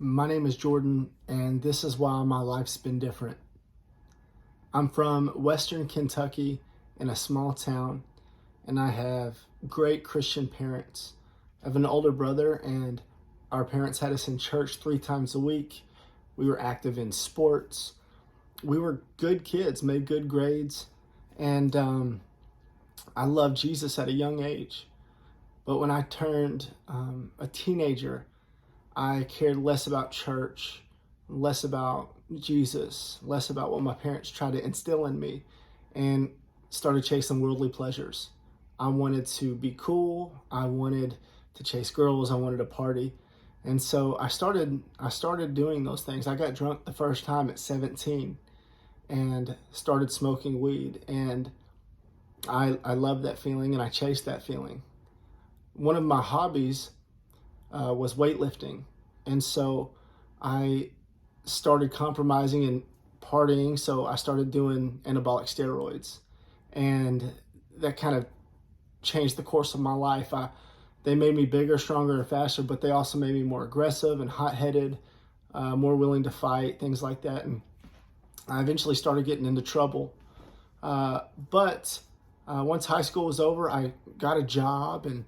My name is Jordan, and this is why my life's been different. I'm from Western Kentucky in a small town, and I have great Christian parents. I have an older brother, and our parents had us in church 3 times a week. We were active in sports. We were good kids, made good grades, and I loved Jesus at a young age. But when I turned a teenager, I cared less about church, less about Jesus, less about what my parents tried to instill in me, and started chasing worldly pleasures. I wanted to be cool. I wanted to chase girls. I wanted to party. And so I started doing those things. I got drunk the first time at 17 and started smoking weed. And I loved that feeling, and I chased that feeling. One of my hobbies was weightlifting. And so I started compromising and partying. So I started doing anabolic steroids. And that kind of changed the course of my life. They made me bigger, stronger, and faster, but they also made me more aggressive and hot-headed, more willing to fight, things like that. And I eventually started getting into trouble. But once high school was over, I got a job, and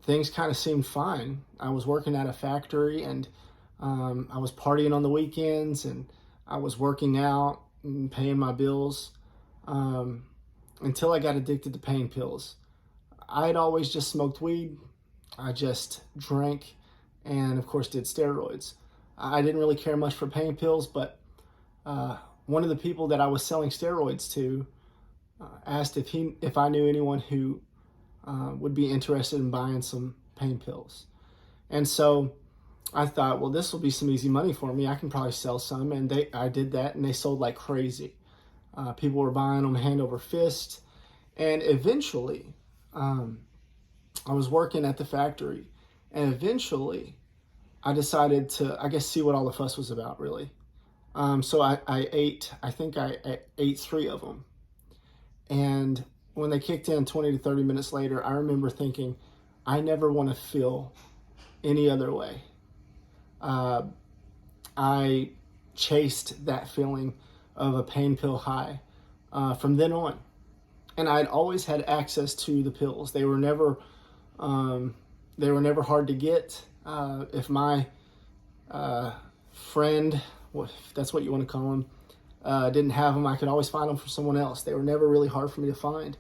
things kind of seemed fine. I was working at a factory, and I was partying on the weekends, and I was working out and paying my bills until I got addicted to pain pills. I had always just smoked weed. I just drank and, of course, did steroids. I didn't really care much for pain pills, but one of the people that I was selling steroids to asked if I knew anyone who would be interested in buying some pain pills. And so I thought, well, this will be some easy money for me. I can probably sell some. And I did that, and they sold like crazy. People were buying them hand over fist. And eventually, I was working at the factory. And eventually, I decided to, I guess, see what all the fuss was about, really. So I think I ate 3 of them. And when they kicked in 20 to 30 minutes later, I remember thinking, I never want to feel any other way. I chased that feeling of a pain pill high from then on. And I'd always had access to the pills. They were never hard to get. If my friend, if that's what you want to call him, didn't have them, I could always find them from someone else. They were never really hard for me to find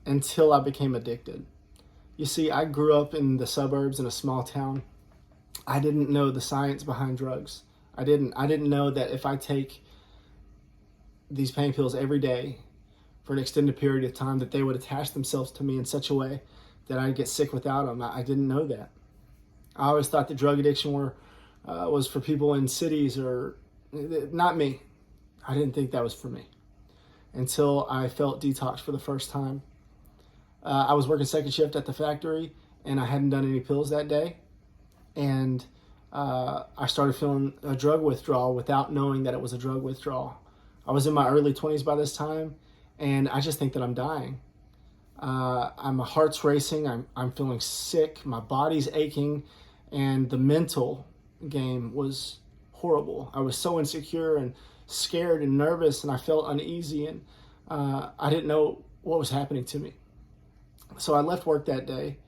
until I became addicted. You see, I grew up in the suburbs in a small town. I didn't know the science behind drugs. I didn't know that if I take these pain pills every day for an extended period of time, that they would attach themselves to me in such a way that I'd get sick without them. I didn't know that. I always thought that drug addiction was for people in cities, or not me. I didn't think that was for me until I felt detox for the first time. I was working second shift at the factory, and I hadn't done any pills that day. And I started feeling a drug withdrawal without knowing that it was a drug withdrawal. I was in my early 20s by this time, and I just think that I'm dying. My heart's racing. I'm feeling sick. My body's aching, and the mental game was horrible. I was so insecure and scared and nervous, and I felt uneasy, and I didn't know what was happening to me. So I left work that day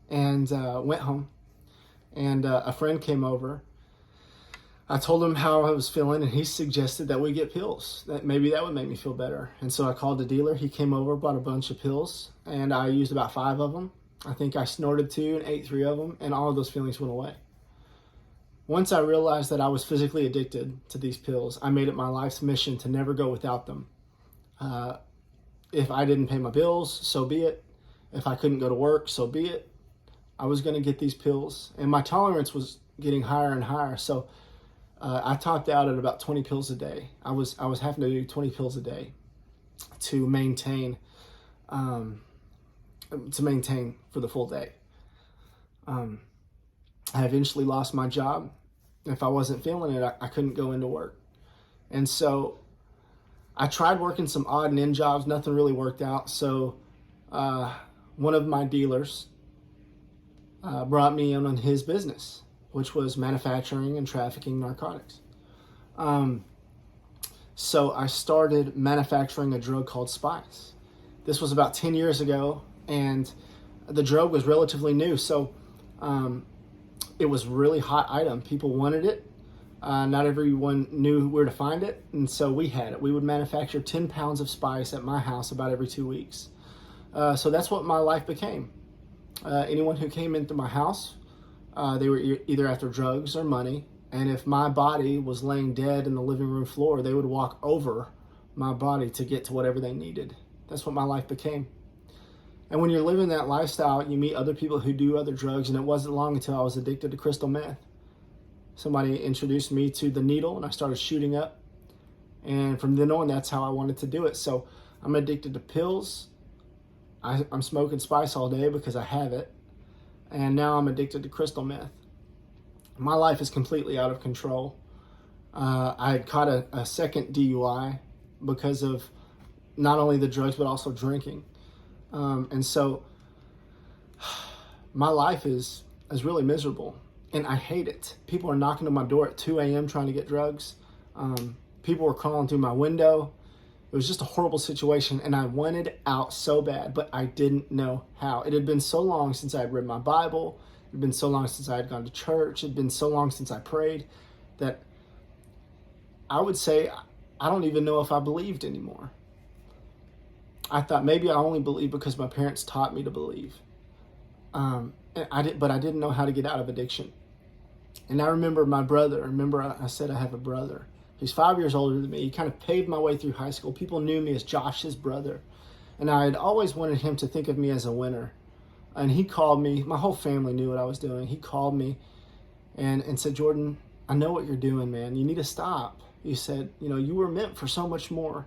and went home, and a friend came over. I told him how I was feeling, and he suggested that we get pills, that maybe that would make me feel better. And so I called the dealer. He came over, bought a bunch of pills, and I used about 5 of them. I think I snorted 2 and ate 3 of them, and all of those feelings went away. Once I realized that I was physically addicted to these pills, I made it my life's mission to never go without them. If I didn't pay my bills, so be it. If I couldn't go to work, so be it. I was going to get these pills, and my tolerance was getting higher and higher. So I topped out at about 20 pills a day. I was having to do 20 pills a day to maintain for the full day. I eventually lost my job. If I wasn't feeling it, I couldn't go into work. And so I tried working some odd and end jobs. Nothing really worked out. So one of my dealers brought me in on his business. which was manufacturing and trafficking narcotics. So I started manufacturing a drug called Spice. This was about 10 years ago, and the drug was relatively new. So it was a really hot item. People wanted it. Not everyone knew where to find it, and so we had it. We would manufacture 10 pounds of Spice at my house about every 2 weeks. So that's what my life became. Anyone who came into my house, they were either after drugs or money, and if my body was laying dead in the living room floor, they would walk over my body to get to whatever they needed. That's what my life became. And when you're living that lifestyle, you meet other people who do other drugs, and it wasn't long until I was addicted to crystal meth. Somebody introduced me to the needle, and I started shooting up. And from then on, that's how I wanted to do it. So I'm addicted to pills. I'm smoking Spice all day because I have it. And now I'm addicted to crystal meth. My life is completely out of control. I had caught a second DUI because of not only the drugs, but also drinking. And so my life is really miserable, and I hate it. People are knocking on my door at 2 a.m. trying to get drugs. People were crawling through my window. It was just a horrible situation, and I wanted out so bad, but I didn't know how. It had been so long since I had read my Bible. It had been so long since I had gone to church. It had been so long since I prayed that I would say I don't even know if I believed anymore. I thought maybe I only believe because my parents taught me to believe. But I didn't know how to get out of addiction. And I remember my brother. I said I have a brother. He's 5 years older than me. He kind of paved my way through high school. People knew me as Josh's brother. And I had always wanted him to think of me as a winner. And he called me. My whole family knew what I was doing. He called me and said, Jordan, I know what you're doing, man. You need to stop. He said, you were meant for so much more.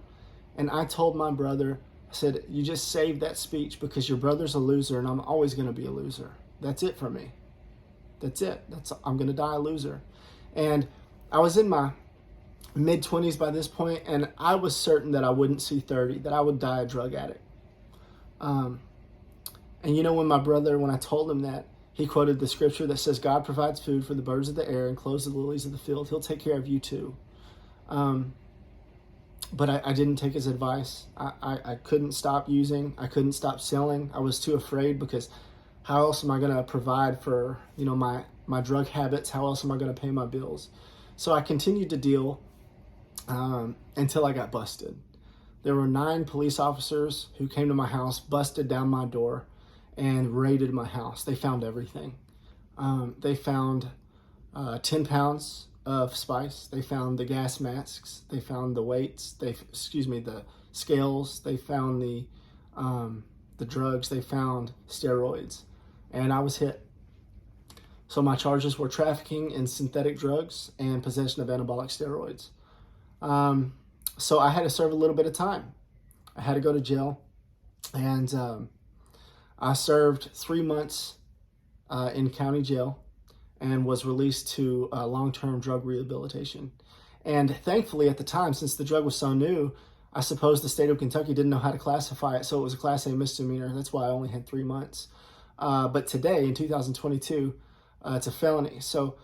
And I told my brother, I said, you just saved that speech because your brother's a loser and I'm always going to be a loser. That's it for me. That's it. I'm going to die a loser. And I was in my mid-20s by this point, and I was certain that I wouldn't see 30, that I would die a drug addict. And when I told him that, he quoted the scripture that says, God provides food for the birds of the air and clothes the lilies of the field. He'll take care of you too. But I didn't take his advice. I couldn't stop using. I couldn't stop selling. I was too afraid because how else am I going to provide for, my drug habits? How else am I going to pay my bills? So I continued to deal until I got busted. There were 9 police officers who came to my house, busted down my door, and raided my house. They found everything. They found 10 pounds of Spice. They found the gas masks. They found the weights. The scales. They found the drugs. They found steroids, and I was hit. So my charges were trafficking in synthetic drugs and possession of anabolic steroids. So I had to serve a little bit of time. I had to go to jail, and I served 3 months in county jail and was released to long-term drug rehabilitation. And thankfully at the time, since the drug was so new, I suppose the state of Kentucky didn't know how to classify it, so it was a Class A misdemeanor. That's why I only had 3 months. But today, in 2022, it's a felony. So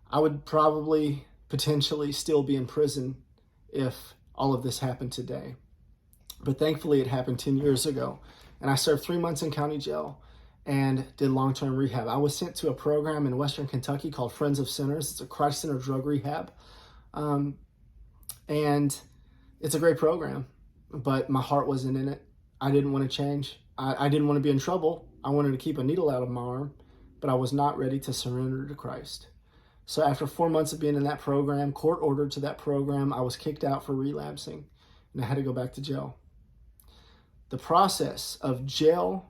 I would probably potentially still be in prison if all of this happened today. But thankfully it happened 10 years ago. And I served 3 months in county jail and did long-term rehab. I was sent to a program in Western Kentucky called Friends of Sinners. It's a Christ-centered drug rehab. And it's a great program, but my heart wasn't in it. I didn't want to change. I didn't want to be in trouble. I wanted to keep a needle out of my arm, but I was not ready to surrender to Christ. So after 4 months of being in that program, court ordered to that program, I was kicked out for relapsing, and I had to go back to jail. The process of jail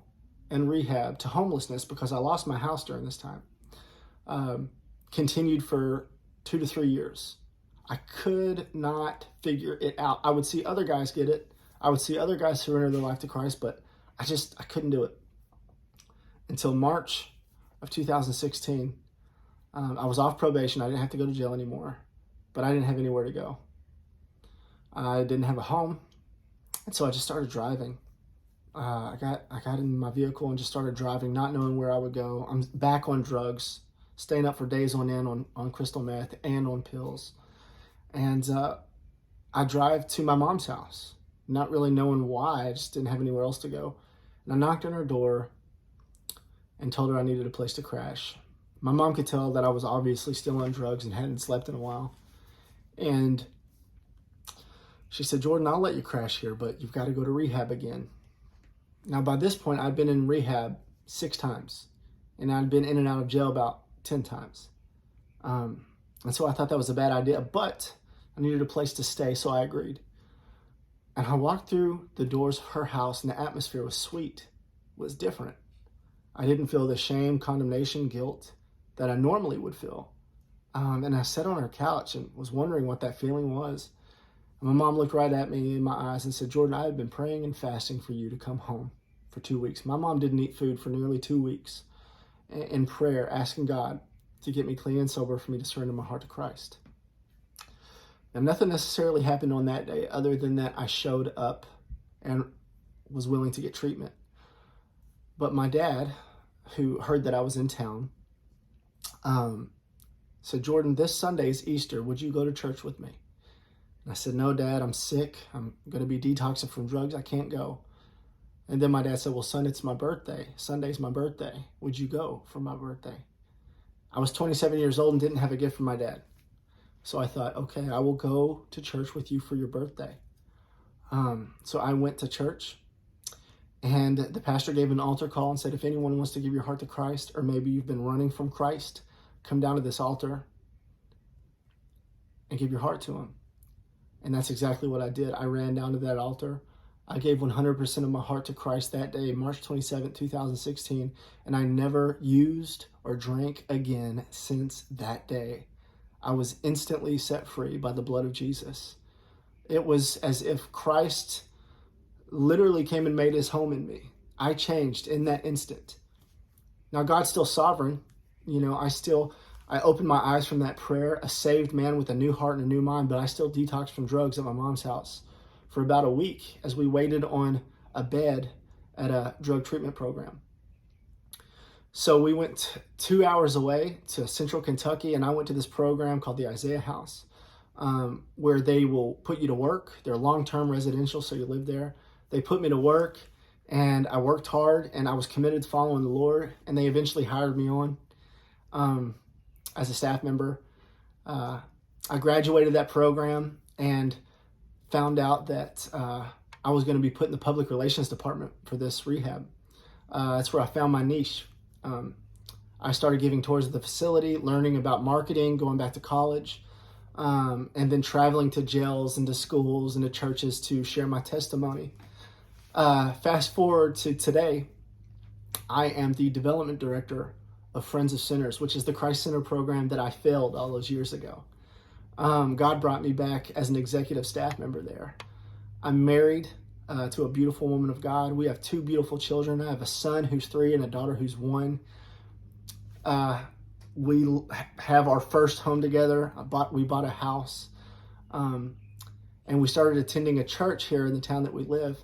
and rehab to homelessness, because I lost my house during this time, continued for 2 to 3 years. I could not figure it out. I would see other guys get it. I would see other guys surrender their life to Christ, but I couldn't do it. Until March of 2016, I was off probation. I didn't have to go to jail anymore, but I didn't have anywhere to go. I didn't have a home, and so I just started driving. I got in my vehicle and just started driving, not knowing where I would go. I'm back on drugs, staying up for days on end on crystal meth and on pills. And I drive to my mom's house, not really knowing why. I just didn't have anywhere else to go. And I knocked on her door and told her I needed a place to crash. My mom could tell that I was obviously still on drugs and hadn't slept in a while. And she said, Jordan, I'll let you crash here, but you've got to go to rehab again. Now, by this point, I'd been in rehab 6 times, and I'd been in and out of jail about 10 times. And so I thought that was a bad idea, but I needed a place to stay, so I agreed. And I walked through the doors of her house, and the atmosphere was sweet. It was different. I didn't feel the shame, condemnation, guilt that I normally would feel. And I sat on her couch and was wondering what that feeling was. And my mom looked right at me in my eyes and said, Jordan, I have been praying and fasting for you to come home for 2 weeks. My mom didn't eat food for nearly 2 weeks in prayer, asking God to get me clean and sober for me to surrender my heart to Christ. Now, nothing necessarily happened on that day other than that I showed up and was willing to get treatment. But my dad, who heard that I was in town, said, Jordan, this Sunday is Easter. Would you go to church with me? And I said, no, Dad, I'm sick. I'm going to be detoxing from drugs. I can't go. And then my dad said, well, son, it's my birthday. Sunday's my birthday. Would you go for my birthday? I was 27 years old and didn't have a gift from my dad. So I thought, okay, I will go to church with you for your birthday. So I went to church, and the pastor gave an altar call and said, if anyone wants to give your heart to Christ, or maybe you've been running from Christ, come down to this altar and give your heart to him. And that's exactly what I did. I ran down to that altar. I gave 100% of my heart to Christ that day, March 27, 2016, and I never used or drank again since that day. I was instantly set free by the blood of Jesus. It was as if Christ literally came and made his home in me. I changed in that instant. Now, God's still sovereign. You know, I opened my eyes from that prayer, a saved man with a new heart and a new mind, but I still detoxed from drugs at my mom's house for about a week as we waited on a bed at a drug treatment program. So we went 2 hours away to Central Kentucky, and I went to this program called the Isaiah House, where they will put you to work. They're long-term residential, so you live there. They put me to work, and I worked hard, and I was committed to following the Lord, and they eventually hired me on as a staff member. I graduated that program and found out that I was going to be put in the public relations department for this rehab. That's where I found my niche. I started giving tours of the facility, learning about marketing, going back to college, and then traveling to jails and to schools and to churches to share my testimony. Fast forward to today, I am the development director of Friends of Sinners, which is the Christ Center program that I failed all those years ago. God brought me back as an executive staff member there. I'm married to a beautiful woman of God. We have 2 beautiful children. I have a son who's 3 and a daughter who's 1. We have our first home together. We bought a house. And we started attending a church here in the town that we live.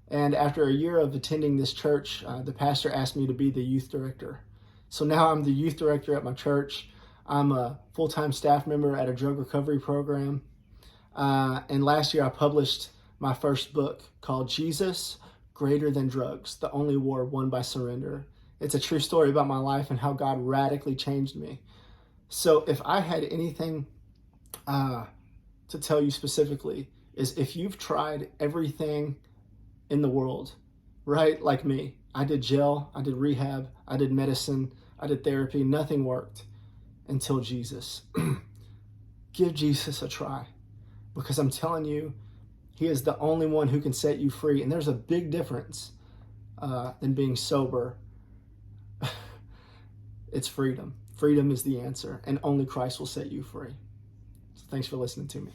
And after a year of attending this church, the pastor asked me to be the youth director. So now I'm the youth director at my church. I'm a full-time staff member at a drug recovery program. And last year I published my first book called Jesus, Greater Than Drugs, The Only War Won by Surrender. It's a true story about my life and how God radically changed me. So if I had anything to tell you specifically, is if you've tried everything in the world, right, like me, I did jail, I did rehab, I did medicine, I did therapy, nothing worked until Jesus. Give Jesus a try, because I'm telling you, he is the only one who can set you free. And there's a big difference than being sober. It's freedom. Freedom is the answer, and only Christ will set you free. So thanks for listening to me.